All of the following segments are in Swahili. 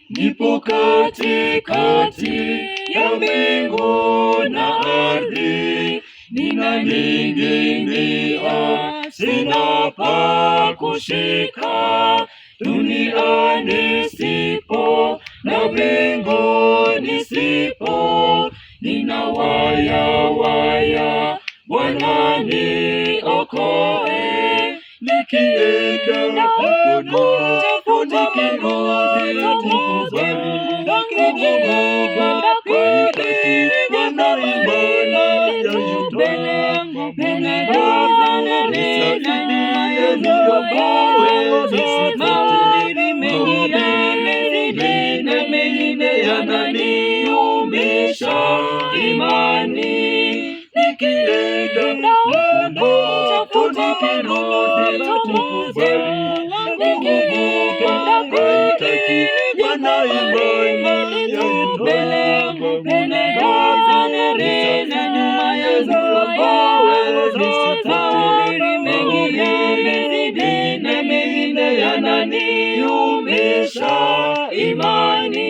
Nipo katikati ya mbingu na ardhi, ninaning'inia, sina pa kushika. Duniani sipo na mbinguni sipo, ninawaya, Bwana niokoe. Nikienda huko nikirudi yananiumbisha imani. Nikienda huko nikirudi Bwana imani yangu yananiumbisha imani.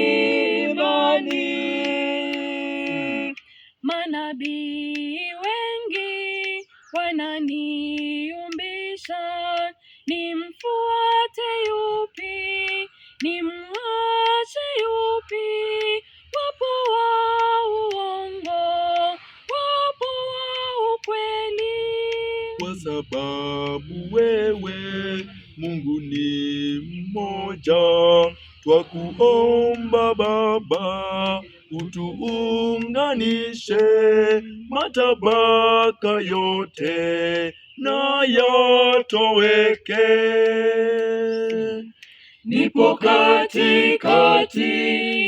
Manabii wengi wananiumbisha, nimfuate yupi, nimwache yupi? Wapo wa uongo, wapo wa ukweli. Kwa sababu wewe Mungu ni mmoja, twakuomba Baba, utuunganishe matabaka yote na yatoweke. Nipo katikati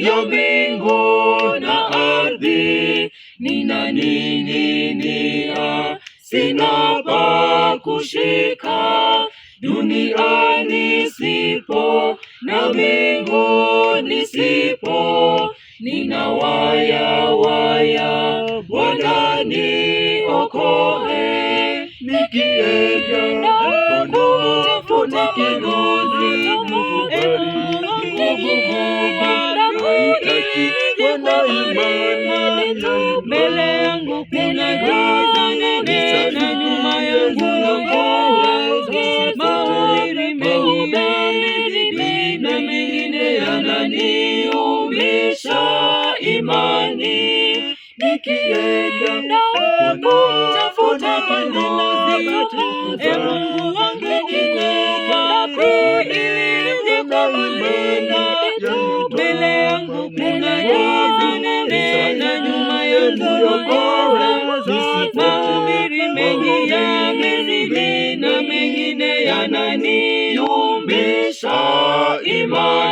ya mbingu na ardhi, ninaning'inia, sina pa kushika. Duniani sipo na mbinguni sipo, ninawaya, Bwana niokoe. Nikienda huko nikirudi Bwana imani mbele yangu kuna giza nene na nyuma yangu mawimbi mengi na mengine yananiumbisha imani. Nikienda huko tafuta kiongozi, Mungu wangu ili mbele yangu kuna giza nene na nyuma yangu mawimbi mengi na mengine yananiumbisha imani.